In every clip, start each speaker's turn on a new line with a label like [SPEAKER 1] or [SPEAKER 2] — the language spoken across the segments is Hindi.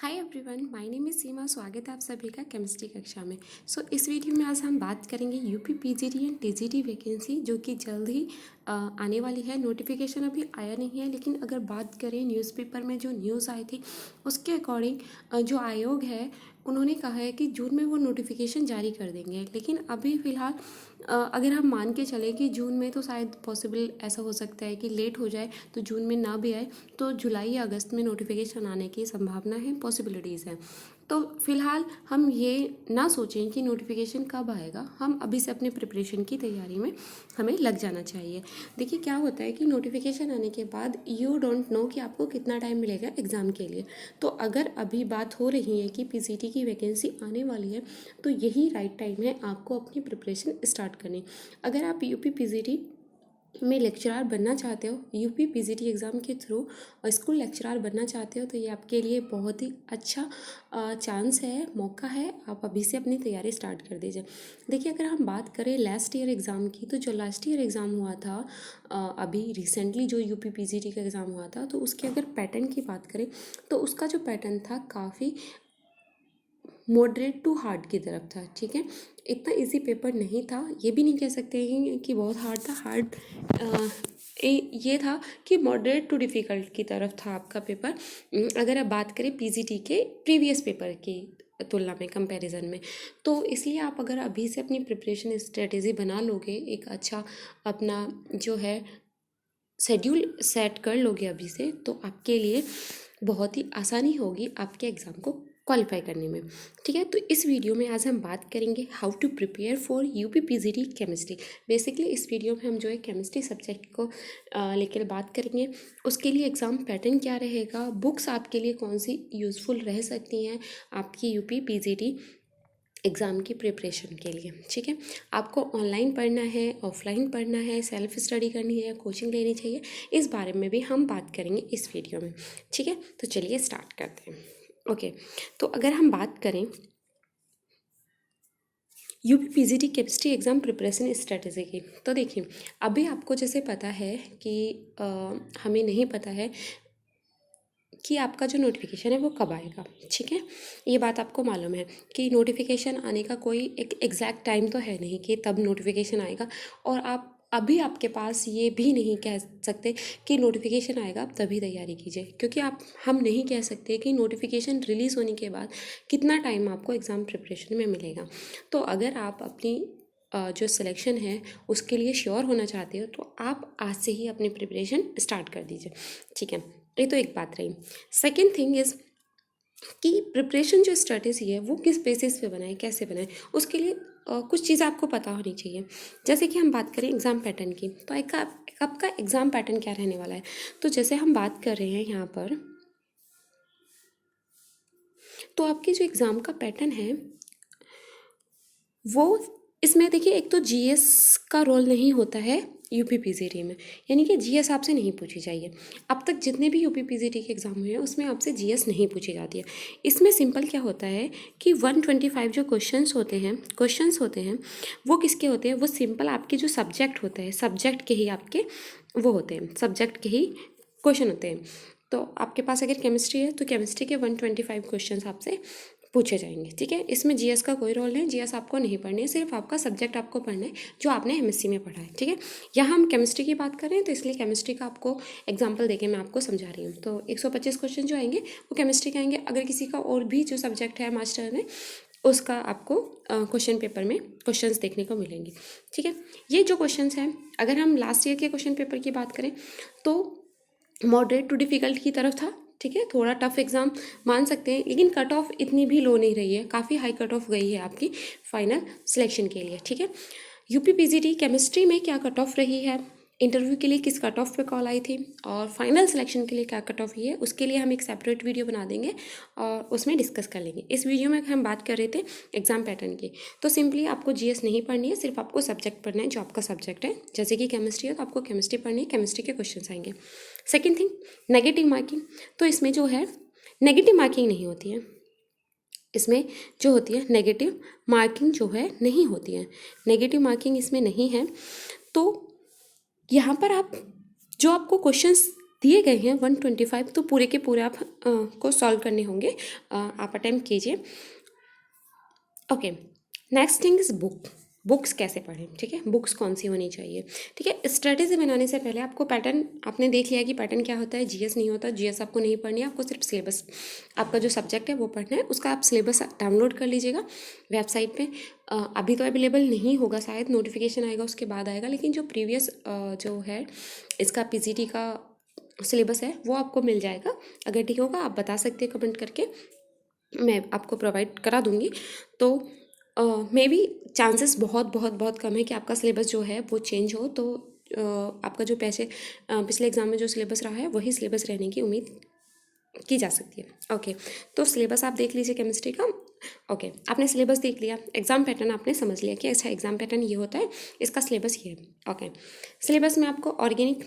[SPEAKER 1] Hi everyone, my name is Seema. स्वागत है आप सभी का केमिस्ट्री कक्षा में। इस वीडियो में आज हम बात करेंगे UP PGT and TGT vacancy जो कि जल्द ही आने वाली है। नोटिफिकेशन अभी आया नहीं है, लेकिन अगर बात करें न्यूज़पेपर में जो न्यूज़ आई थी उसके अकॉर्डिंग जो आयोग है उन्होंने कहा है कि जून में वो नोटिफिकेशन जारी कर देंगे। लेकिन अभी फ़िलहाल अगर हम मान के चलें कि जून में तो शायद पॉसिबल ऐसा हो सकता है कि लेट हो जाए, तो जून में ना भी आए तो जुलाई या अगस्त में नोटिफिकेशन आने की संभावना है, पॉसिबिलिटीज़ हैं। तो फिलहाल हम ये ना सोचें कि नोटिफिकेशन कब आएगा, हम अभी से अपने प्रिपरेशन की तैयारी में हमें लग जाना चाहिए। देखिए क्या होता है कि नोटिफिकेशन आने के बाद यू डोंट नो कि आपको कितना टाइम मिलेगा एग्ज़ाम के लिए। तो अगर अभी बात हो रही है कि पीजीटी की वैकेंसी आने वाली है, तो यही राइट टाइम है आपको अपनी प्रिपरेशन स्टार्ट करनी। अगर आप यूपी पीजीटी में लेक्चरार बनना चाहते हो, यूपी पीजीटी एग्ज़ाम के थ्रू स्कूल लेक्चरार बनना चाहते हो, तो ये आपके लिए बहुत ही अच्छा चांस है, मौका है। आप अभी से अपनी तैयारी स्टार्ट कर दीजिए। देखिए अगर हम बात करें लास्ट ईयर एग्ज़ाम की, तो जो लास्ट ईयर एग्ज़ाम हुआ था अभी रिसेंटली जो यूपी पीजीटी का एग्ज़ाम हुआ था, तो उसके अगर पैटर्न की बात करें तो उसका जो पैटर्न था काफ़ी मॉडरेट टू हार्ड की तरफ था। ठीक है, इतना इजी पेपर नहीं था, ये भी नहीं कह सकते हैं कि बहुत हार्ड था। हार्ड ये था कि मॉडरेट टू डिफ़िकल्ट की तरफ था आपका पेपर, अगर आप बात करें पीजीटी के प्रीवियस पेपर की तुलना में, कंपैरिजन में। तो इसलिए आप अगर अभी से अपनी प्रिपरेशन स्ट्रेटेजी बना लोगे, एक अच्छा अपना जो है शेड्यूल सेट कर लोगे अभी से, तो आपके लिए बहुत ही आसानी होगी आपके एग्ज़ाम को क्वालिफाई करने में। ठीक है, तो इस वीडियो में आज हम बात करेंगे how to prepare for UP PGT chemistry. Basically इस वीडियो में हम जो है केमिस्ट्री सब्जेक्ट को लेकर बात करेंगे। उसके लिए एग्ज़ाम पैटर्न क्या रहेगा, बुक्स आपके लिए कौन सी यूज़फुल रह सकती हैं आपकी यूपी पीजीटी एग्ज़ाम की प्रिपरेशन के लिए। ठीक है, आपको ऑनलाइन पढ़ना है, ऑफलाइन पढ़ना है, सेल्फ स्टडी करनी है, कोचिंग लेनी चाहिए, इस बारे में भी हम बात करेंगे इस वीडियो में। ठीक है, तो चलिए स्टार्ट करते हैं। ओके, तो अगर हम बात करें UP PGT chemistry exam preparation strategy की, तो देखिए अभी आपको जैसे पता है कि हमें नहीं पता है कि आपका जो नोटिफिकेशन है वो कब आएगा। ठीक है, ये बात आपको मालूम है कि नोटिफिकेशन आने का कोई एक एग्जैक्ट टाइम तो है नहीं कि तब नोटिफिकेशन आएगा, और आप अभी आपके पास ये भी नहीं कह सकते कि नोटिफिकेशन आएगा आप तभी तैयारी कीजिए, क्योंकि हम नहीं कह सकते कि नोटिफिकेशन रिलीज़ होने के बाद कितना टाइम आपको एग्ज़ाम प्रिपरेशन में मिलेगा। तो अगर आप अपनी जो सिलेक्शन है उसके लिए श्योर होना चाहते हो, तो आप आज से ही अपनी प्रिपरेशन स्टार्ट कर दीजिए। ठीक है, ये तो एक बात रही। सेकेंड थिंग इज़ कि प्रिपरेशन जो स्ट्रेटेजी है वो किस बेसिस पे बनाए, कैसे बनाए, उसके लिए कुछ चीज़ें आपको पता होनी चाहिए। जैसे कि हम बात करें एग्ज़ाम पैटर्न की, तो आपका एग्ज़ाम पैटर्न क्या रहने वाला है। तो जैसे हम बात कर रहे हैं यहाँ पर, तो आपकी जो एग्ज़ाम का पैटर्न है वो, इसमें देखिए एक तो जीएस का रोल नहीं होता है यूपी पीजीटी में, यानी कि जीएस आपसे नहीं पूछी जाइए। अब तक जितने भी यूपी पीजीटी के एग्ज़ाम हुए हैं उसमें आपसे जीएस नहीं पूछी जाती है। इसमें सिंपल क्या होता है कि 125 जो क्वेश्चंस होते हैं वो किसके होते हैं, वो सिंपल आपके जो सब्जेक्ट होते हैं, सब्जेक्ट के ही आपके वो होते हैं, सब्जेक्ट के ही क्वेश्चन होते हैं। तो आपके पास अगर केमिस्ट्री है तो केमिस्ट्री के 125 क्वेश्चन आपसे पूछे जाएंगे। ठीक है, इसमें जीएस का कोई रोल नहीं, जीएस आपको नहीं पढ़नी है, सिर्फ आपका सब्जेक्ट आपको पढ़ना है जो आपने एमएससी में पढ़ा है। ठीक है, यहाँ हम केमिस्ट्री की बात कर रहे हैं, तो इसलिए केमिस्ट्री का आपको एग्जांपल देके मैं आपको समझा रही हूँ। तो 125 क्वेश्चन जो आएंगे वो केमिस्ट्री के आएंगे। अगर किसी का और भी जो सब्जेक्ट है मास्टर में, उसका आपको क्वेश्चन पेपर में क्वेश्चंस देखने को मिलेंगे। ठीक है, ये जो क्वेश्चंस हैं, अगर हम लास्ट ईयर के क्वेश्चन पेपर की बात करें तो मॉडरेट टू डिफ़िकल्ट की तरफ था। ठीक है, थोड़ा टफ एग्ज़ाम मान सकते हैं, लेकिन कट ऑफ इतनी भी लो नहीं रही है, काफ़ी हाई कट ऑफ गई है आपकी फाइनल सिलेक्शन के लिए। ठीक है, यूपी पीजीटी केमिस्ट्री में क्या कट ऑफ रही है, इंटरव्यू के लिए किस कट ऑफ पे कॉल आई थी, और फाइनल सिलेक्शन के लिए क्या कट ऑफ हुई है, उसके लिए हम एक सेपरेट वीडियो बना देंगे और उसमें डिस्कस कर लेंगे। इस वीडियो में हम बात कर रहे थे एग्जाम पैटर्न की। तो सिंपली आपको जीएस नहीं पढ़नी है, सिर्फ आपको सब्जेक्ट पढ़ना है जो आपका सब्जेक्ट है। जैसे कि केमिस्ट्री है तो आपको केमिस्ट्री पढ़नी है, केमिस्ट्री के क्वेश्चन आएंगे। Second thing, negative marking. तो इसमें जो है नेगेटिव मार्किंग नहीं होती है, इसमें जो होती है नेगेटिव मार्किंग जो है नहीं होती है, नेगेटिव मार्किंग इसमें नहीं है। तो यहाँ पर आप जो आपको क्वेश्चंस दिए गए हैं 125, तो पूरे के पूरे आप को सॉल्व करने होंगे। आप अटेम्प्ट कीजिए। Okay, next thing is books कैसे पढ़ें, ठीक है, बुक्स कौन सी होनी चाहिए, ठीक है। स्ट्रेटेजी बनाने से पहले आपको पैटर्न, आपने देख लिया कि पैटर्न क्या होता है। जीएस नहीं होता, जीएस आपको नहीं पढ़नी है, आपको सिर्फ सिलेबस, आपका जो सब्जेक्ट है वो पढ़ना है, उसका आप सिलेबस डाउनलोड कर लीजिएगा वेबसाइट पे। अभी तो अवेलेबल नहीं होगा, शायद नोटिफिकेशन आएगा उसके बाद आएगा, लेकिन जो प्रीवियस जो है इसका पीजीटी का सिलेबस है वो आपको मिल जाएगा। अगर ठीक होगा आप बता सकते हैं कमेंट करके, मैं आपको प्रोवाइड करा दूँगी। तो मे बी चांसेस बहुत बहुत बहुत कम है कि आपका सिलेबस जो है वो चेंज हो, तो आपका जो पिछले एग्ज़ाम में जो सिलेबस रहा है वही सिलेबस रहने की उम्मीद की जा सकती है। ओके, तो सिलेबस आप देख लीजिए केमिस्ट्री का। ओके, आपने सिलेबस देख लिया, एग्ज़ाम पैटर्न आपने समझ लिया कि अच्छा एग्ज़ाम पैटर्न ये होता है, इसका सिलेबस ये है। ओके, सिलेबस में आपको ऑर्गेनिक,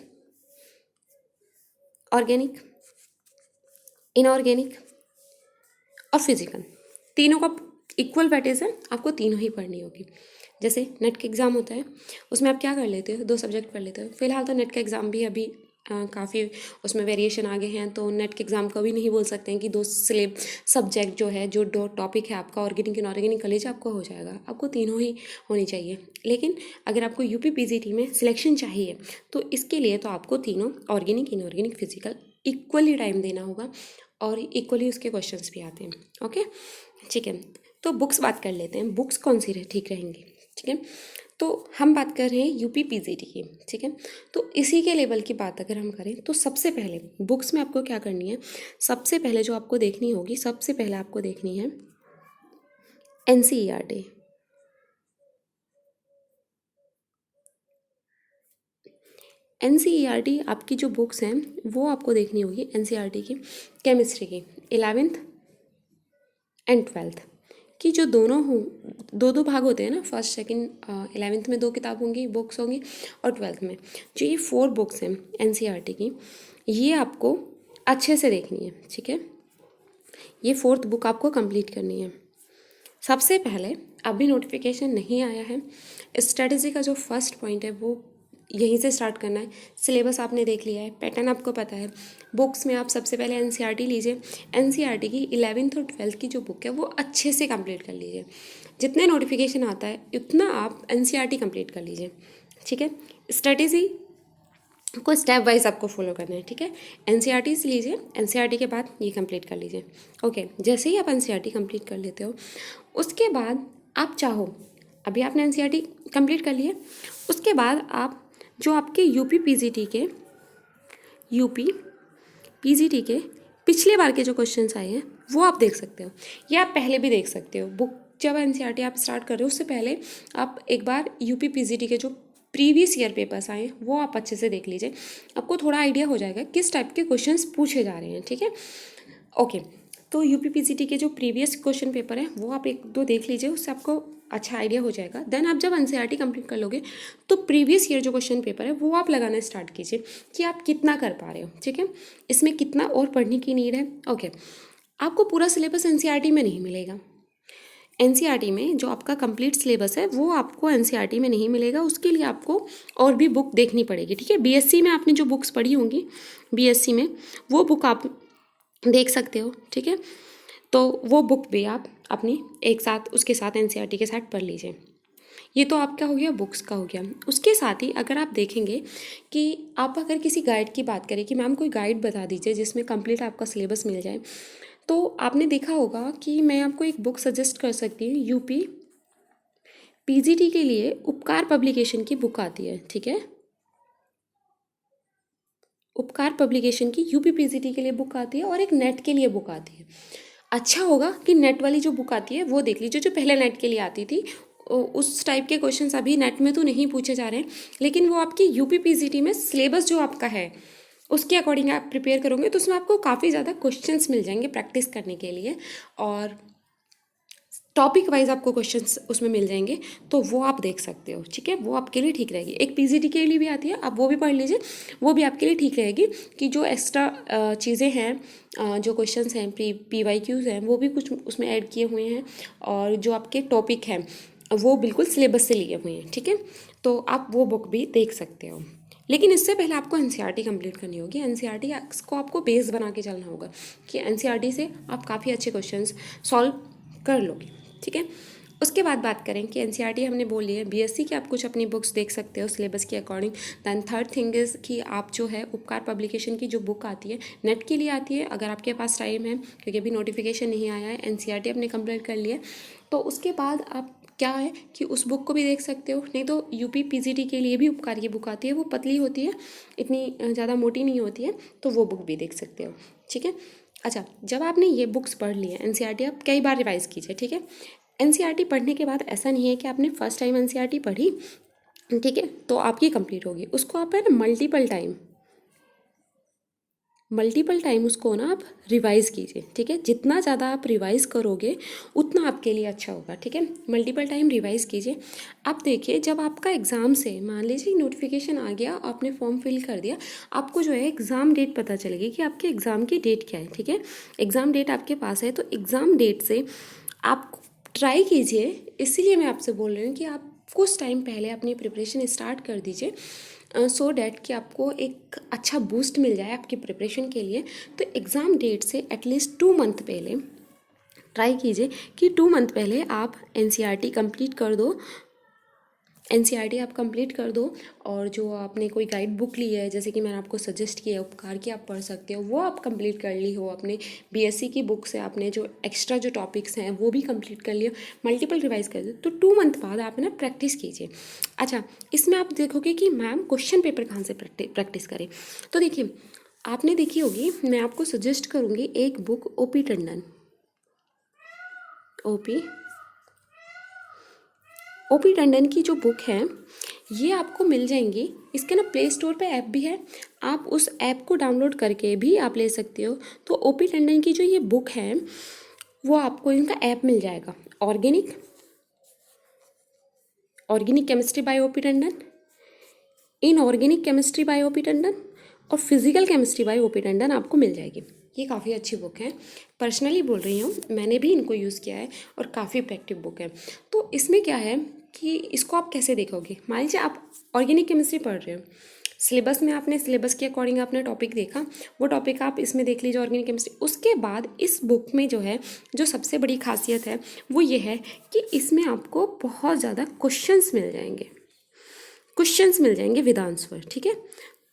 [SPEAKER 1] इनऑर्गेनिक और फिजिकल तीनों का इक्वल वेटेज है, आपको तीनों ही पढ़नी होगी। जैसे नेट का एग्ज़ाम होता है, उसमें आप क्या कर लेते हो, 2 सब्जेक्ट पढ़ लेते हो। फिलहाल तो नेट का एग्ज़ाम भी अभी काफ़ी उसमें वेरिएशन आ गए हैं, तो नेट के एग्ज़ाम कभी नहीं बोल सकते हैं कि 2 सब्जेक्ट जो है, जो 2 टॉपिक है आपका ऑर्गेनिक इनऑर्गेनिक कॉलेज आपको हो जाएगा, आपको तीनों ही होनी चाहिए। लेकिन अगर आपको यूपी पीजीटी में सिलेक्शन चाहिए तो इसके लिए तो आपको तीनों organic inorganic physical equally time देना होगा, और इक्वली उसके क्वेश्चंस भी आते हैं। ओके, ठीक है। तो बुक्स बात कर लेते हैं, बुक्स कौन सी ठीक रहेंगी, ठीक है। तो हम बात कर रहे हैं यूपी पीजीटी की, ठीक है। तो इसी के लेवल की बात अगर हम करें तो सबसे पहले बुक्स में आपको क्या करनी है, सबसे पहले जो आपको देखनी होगी, सबसे पहले आपको देखनी है एनसीईआरटी। एनसीईआरटी आपकी जो बुक्स हैं वो आपको देखनी होगी एनसीईआरटी की, केमिस्ट्री की 11th एंड 12th कि जो दोनों हो, 2 भाग होते हैं ना, फर्स्ट सेकंड। 11th में 2 किताब होंगी, बुक्स होंगी, और 12th में जो ये 4 बुक्स हैं एनसीईआरटी की, ये आपको अच्छे से देखनी है, ठीक है। ये 4th बुक आपको कंप्लीट करनी है। सबसे पहले अभी नोटिफिकेशन नहीं आया है, स्ट्रेटजी का जो फर्स्ट पॉइंट है वो यहीं से स्टार्ट करना है। सिलेबस आपने देख लिया है, पैटर्न आपको पता है। बुक्स में आप सबसे पहले एनसीईआरटी लीजिए, एनसीईआरटी की 11th और 12th की जो बुक है वो अच्छे से कंप्लीट कर लीजिए। जितने नोटिफिकेशन आता है उतना आप एनसीईआरटी कंप्लीट कर लीजिए, ठीक है। स्ट्रेटेजी को स्टेप वाइज आपको फॉलो करना है, ठीक है। एनसीईआरटी से लीजिए, एनसीईआरटी के बाद ये कंप्लीट कर लीजिए। ओके, जैसे ही आप एनसीईआरटी कंप्लीट कर लेते हो उसके बाद आप चाहो, अभी आपने एनसीईआरटी कंप्लीट कर लिया, उसके बाद आप जो आपके यूपी पीजीटी के पिछले बार के जो क्वेश्चंस आए हैं वो आप देख सकते हो, या आप पहले भी देख सकते हो। बुक जब एनसीईआरटी आप स्टार्ट कर रहे हो उससे पहले आप एक बार यूपी पीजीटी के जो प्रीवियस ईयर पेपर्स आए हैं वो आप अच्छे से देख लीजिए, आपको थोड़ा आइडिया हो जाएगा किस टाइप के क्वेश्चंस पूछे जा रहे हैं, ठीक है। ओके, तो यूपी पीजीटी के जो प्रीवियस क्वेश्चन पेपर है वो आप 1-2 देख लीजिए, उससे आपको अच्छा आइडिया हो जाएगा। देन आप जब एनसीईआरटी कंप्लीट कर लोगे तो प्रीवियस ईयर जो क्वेश्चन पेपर है वो आप लगाना स्टार्ट कीजिए कि आप कितना कर पा रहे हो, ठीक है, इसमें कितना और पढ़ने की नीड है। ओके, आपको पूरा सिलेबस एनसीईआरटी में नहीं मिलेगा। एनसीईआरटी में जो आपका कंप्लीट सिलेबस है वो आपको एनसीईआरटी में नहीं मिलेगा, उसके लिए आपको और भी बुक देखनी पड़ेगी, ठीक है। बीएससी में आपने जो बुक्स पढ़ी होंगी, बीएससी में वो बुक आप देख सकते हो, ठीक है। तो वो बुक भी आप अपनी एक साथ उसके साथ एनसीईआरटी के साथ पढ़ लीजिए। ये तो आपका हो गया, बुक्स का हो गया। उसके साथ ही अगर आप देखेंगे कि आप अगर किसी गाइड की बात करें कि मैम कोई गाइड बता दीजिए जिसमें कंप्लीट आपका सिलेबस मिल जाए, तो आपने देखा होगा कि मैं आपको एक बुक सजेस्ट कर सकती हूँ, यूपी पीजीटी के लिए उपकार पब्लिकेशन की बुक आती है, ठीक है। उपकार पब्लिकेशन की यूपी पीजीटी के लिए बुक आती है और एक नेट के लिए बुक आती है। अच्छा होगा कि नेट वाली जो बुक आती है वो देख लीजिए, जो पहले नेट के लिए आती थी उस टाइप के क्वेश्चंस अभी नेट में तो नहीं पूछे जा रहे हैं, लेकिन वो आपकी यूपी पीजीटी में सिलेबस जो आपका है उसके अकॉर्डिंग आप प्रिपेयर करोगे तो उसमें आपको काफ़ी ज़्यादा क्वेश्चंस मिल जाएंगे प्रैक्टिस करने के लिए, और टॉपिक वाइज आपको क्वेश्चंस उसमें मिल जाएंगे, तो वो आप देख सकते हो, ठीक है। वो आपके लिए ठीक रहेगी। एक पीजीटी के लिए भी आती है, आप वो भी पढ़ लीजिए, वो भी आपके लिए ठीक रहेगी कि जो एक्स्ट्रा चीज़ें हैं, जो क्वेश्चंस हैं, पीवाईक्यूज़ हैं, वो भी कुछ उसमें ऐड किए हुए हैं, और जो आपके टॉपिक हैं वो बिल्कुल सिलेबस से लिए हुए हैं, ठीक है। तो आप वो बुक भी देख सकते हो। लेकिन इससे पहले आपको एनसीईआरटी कंप्लीट करनी होगी। एनसीईआरटी को आपको बेस बना के चलना होगा कि एनसीईआरटी से आप काफ़ी अच्छे क्वेश्चंस सॉल्व कर लोगे, ठीक है। उसके बाद बात करें कि एनसीईआरटी हमने बोल ली है, बीएससी की आप कुछ अपनी बुक्स देख सकते हो सिलेबस के according. Then third thing is कि आप जो है उपकार पब्लिकेशन की जो बुक आती है नेट के लिए आती है, अगर आपके पास टाइम है, क्योंकि अभी नोटिफिकेशन नहीं आया है, एनसीईआरटी आपने कंप्लीट कर लिया है, तो उसके बाद आप क्या है कि उस बुक को भी देख सकते हो। नहीं तो यूपी पीजीटी के लिए भी उपकार की बुक आती है, वो पतली होती है, इतनी ज़्यादा मोटी नहीं होती है, तो वो बुक भी देख सकते हो, ठीक है। अच्छा, जब आपने ये बुक्स पढ़ ली है एनसीईआरटी, आप कई बार रिवाइज कीजिए, ठीक है। एनसीईआरटी पढ़ने के बाद ऐसा नहीं है कि आपने फर्स्ट टाइम एनसीईआरटी पढ़ी, ठीक है, तो आपकी कंप्लीट होगी। उसको आप है ना मल्टीपल टाइम उसको ना आप रिवाइज़ कीजिए, ठीक है। जितना ज़्यादा आप रिवाइज़ करोगे उतना आपके लिए अच्छा होगा, ठीक है। मल्टीपल टाइम रिवाइज़ कीजिए। आप देखिए, जब आपका एग्ज़ाम से मान लीजिए नोटिफिकेशन आ गया, आपने फॉर्म फिल कर दिया, आपको जो है एग्ज़ाम डेट पता चलेगी कि आपके एग्ज़ाम की डेट क्या है, ठीक है। एग्ज़ाम डेट आपके पास है, तो एग्ज़ाम डेट से आप ट्राई कीजिए। इसीलिए मैं आपसे बोल रही हूँ कि आप कुछ टाइम पहले अपनी प्रिपरेशन स्टार्ट कर दीजिए, सो डैट कि आपको एक अच्छा बूस्ट मिल जाए आपकी प्रिपरेशन के लिए। तो एग्ज़ाम डेट से एटलीस्ट 2 मंथ पहले ट्राई कीजिए कि 2 मंथ पहले आप एनसीईआरटी कंप्लीट कर दो। एनसीईआरटी आप कंप्लीट कर दो, और जो आपने कोई गाइड बुक ली है, जैसे कि मैंने आपको सजेस्ट किया है उपकार की, आप पढ़ सकते हो, वो आप कंप्लीट कर ली हो। अपने बीएससी की बुक से आपने जो एक्स्ट्रा जो टॉपिक्स हैं वो भी कंप्लीट कर लिया, मल्टीपल रिवाइज कर दो, तो 2 मंथ बाद आप ना प्रैक्टिस कीजिए। अच्छा, इसमें आप देखोगे कि मैम क्वेश्चन पेपर कहाँ से प्रैक्टिस करें। तो देखिए, आपने देखी होगी, मैं आपको सजेस्ट करूँगी एक book OP Tandon, OP Tandon की जो बुक है ये आपको मिल जाएंगी। इसके ना प्ले स्टोर पे ऐप भी है, आप उस ऐप को डाउनलोड करके भी आप ले सकते हो। तो ओपी टंडन की जो ये बुक है वो आपको इनका ऐप मिल जाएगा, organic chemistry by OP Tandon, inorganic chemistry by OP Tandon और physical chemistry by OP Tandon आपको मिल जाएगी। ये काफ़ी अच्छी बुक है, पर्सनली बोल रही हूँ, मैंने भी इनको यूज़ किया है और काफ़ी इफेक्टिव बुक है। तो इसमें क्या है कि इसको आप कैसे देखोगे, मान लीजिए आप ऑर्गेनिक केमिस्ट्री पढ़ रहे हो, सिलेबस में आपने सिलेबस के अकॉर्डिंग आपने टॉपिक देखा, वो टॉपिक आप इसमें देख लीजिए ऑर्गेनिक केमिस्ट्री। उसके बाद इस बुक में जो है, जो सबसे बड़ी खासियत है वो ये है कि इसमें आपको बहुत ज़्यादा क्वेश्चंस मिल जाएंगे विद आंसर, ठीक है।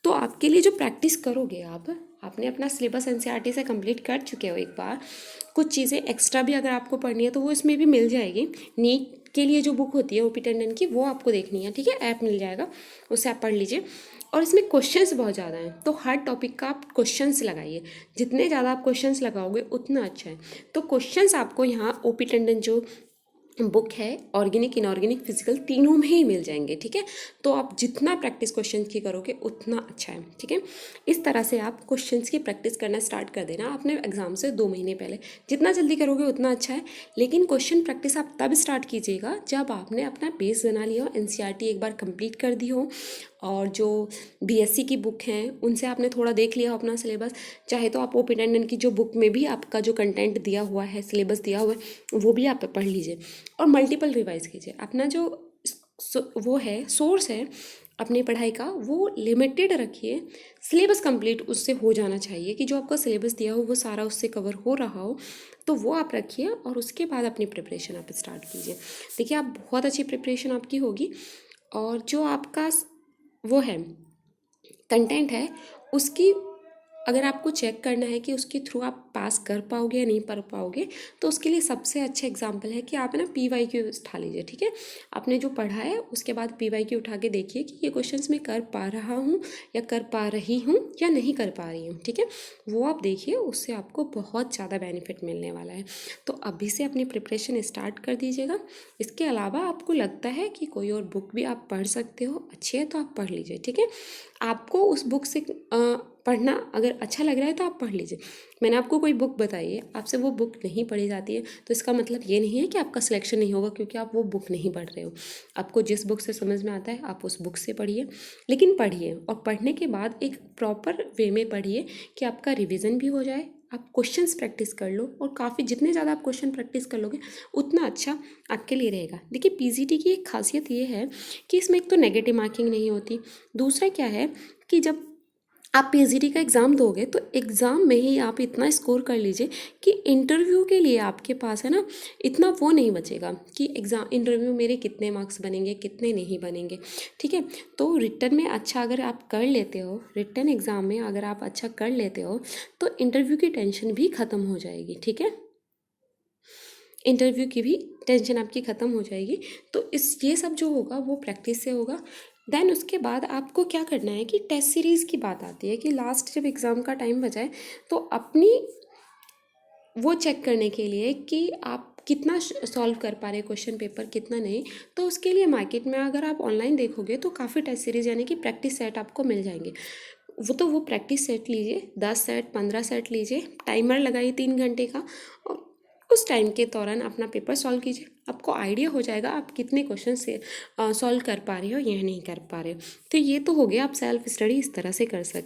[SPEAKER 1] तो आपके लिए जो प्रैक्टिस करोगे, आपने अपना सिलेबस एनसीईआरटी से कंप्लीट कर चुके हो एक बार, कुछ चीज़ें एक्स्ट्रा भी अगर आपको पढ़नी है तो वो इसमें भी मिल जाएगी। नीट के लिए जो बुक होती है ओपी टंडन की, वो आपको देखनी है, ठीक है, ऐप मिल जाएगा, उससे आप पढ़ लीजिए। और इसमें क्वेश्चंस बहुत ज़्यादा हैं, तो हर टॉपिक का आप क्वेश्चंस लगाइए, जितने ज़्यादा आप क्वेश्चंस लगाओगे उतना अच्छा है। तो क्वेश्चंस आपको यहाँ ओपी टंडन जो बुक है ऑर्गेनिक इनऑर्गेनिक फिजिकल तीनों में ही मिल जाएंगे, ठीक है। तो आप जितना प्रैक्टिस क्वेश्चंस की करोगे उतना अच्छा है, ठीक है। इस तरह से आप क्वेश्चंस की प्रैक्टिस करना स्टार्ट कर देना अपने एग्जाम से 2 महीने पहले, जितना जल्दी करोगे उतना अच्छा है। लेकिन क्वेश्चन प्रैक्टिस आप तब स्टार्ट कीजिएगा जब आपने अपना बेस बना लिया हो, एनसीईआरटी एक बार कंप्लीट कर दी हो, और जो बीएससी की बुक हैं उनसे आपने थोड़ा देख लिया हो अपना सिलेबस। चाहे तो आप ओपी टंडन की जो बुक में भी आपका जो कंटेंट दिया हुआ है, सिलेबस दिया हुआ है, वो भी आप पढ़ लीजिए और मल्टीपल रिवाइज कीजिए। अपना जो वो है सोर्स है अपनी पढ़ाई का, वो लिमिटेड रखिए, सिलेबस कंप्लीट उससे हो जाना चाहिए, कि जो आपका सिलेबस दिया हो वो सारा उससे कवर हो रहा हो, तो वो आप रखिए और उसके बाद अपनी प्रिपरेशन आप स्टार्ट कीजिए। देखिए, आप बहुत अच्छी प्रिपरेशन आपकी होगी, और जो आपका वो है कंटेंट है उसकी, अगर आपको चेक करना है कि उसके थ्रू आप पास कर पाओगे या नहीं कर पाओगे, तो उसके लिए सबसे अच्छा एग्जाम्पल है कि आप ना PYQ उठा लीजिए, ठीक है। आपने जो पढ़ा है उसके बाद PYQ उठा के देखिए कि ये क्वेश्चंस मैं कर पा रहा हूँ या कर पा रही हूँ या नहीं कर पा रही हूँ, ठीक है। वो आप देखिए, उससे आपको बहुत ज़्यादा बेनिफिट मिलने वाला है। तो अभी से अपनी प्रिपरेशन स्टार्ट कर दीजिएगा। इसके अलावा आपको लगता है कि कोई और बुक भी आप पढ़ सकते हो, अच्छी है तो आप पढ़ लीजिए, ठीक है। आपको उस बुक से पढ़ना अगर अच्छा लग रहा है तो आप पढ़ लीजिए। मैंने आपको कोई बुक बताई है, आपसे वो बुक नहीं पढ़ी जाती है, तो इसका मतलब ये नहीं है कि आपका सिलेक्शन नहीं होगा क्योंकि आप वो बुक नहीं पढ़ रहे हो। आपको जिस बुक से समझ में आता है आप उस बुक से पढ़िए, लेकिन पढ़िए, और पढ़ने के बाद एक प्रॉपर वे में पढ़िए कि आपका रिवीजन भी हो जाए, आप क्वेश्चंस प्रैक्टिस कर लो, और काफ़ी जितने ज़्यादा आप क्वेश्चन प्रैक्टिस कर लोगे उतना अच्छा आपके लिए रहेगा। देखिए पीजीटी की एक खासियत ये है कि इसमें एक तो नेगेटिव मार्किंग नहीं होती, दूसरा क्या है कि जब आप पीजीटी का एग्ज़ाम दोगे तो एग्ज़ाम में ही आप इतना स्कोर कर लीजिए कि इंटरव्यू के लिए आपके पास है ना इतना वो नहीं बचेगा कि एग्ज़ाम इंटरव्यू मेरे कितने मार्क्स बनेंगे कितने नहीं बनेंगे। ठीक है, तो रिटर्न में अच्छा अगर आप कर लेते हो, रिटर्न एग्ज़ाम में अगर आप अच्छा कर लेते हो तो इंटरव्यू की टेंशन भी ख़त्म हो जाएगी। ठीक है, इंटरव्यू की भी टेंशन आपकी ख़त्म हो जाएगी। तो ये सब जो होगा वो प्रैक्टिस से होगा। देन उसके बाद आपको क्या करना है कि टेस्ट सीरीज़ की बात आती है कि लास्ट जब एग्ज़ाम का टाइम बचाए तो अपनी वो चेक करने के लिए कि आप कितना सॉल्व कर पा रहे क्वेश्चन पेपर कितना नहीं, तो उसके लिए मार्केट में अगर आप ऑनलाइन देखोगे तो काफ़ी टेस्ट सीरीज़ यानी कि प्रैक्टिस सेट आपको मिल जाएंगे। वो प्रैक्टिस सेट लीजिए, 10 सेट 15 सेट लीजिए, टाइमर लगाइए 3 घंटे का, और उस टाइम के दौरान अपना पेपर सॉल्व कीजिए। आपको आइडिया हो जाएगा आप कितने क्वेश्चन से सॉल्व कर पा रहे हो या नहीं कर पा रहे हो। तो ये तो हो गया, आप सेल्फ स्टडी इस तरह से कर सकते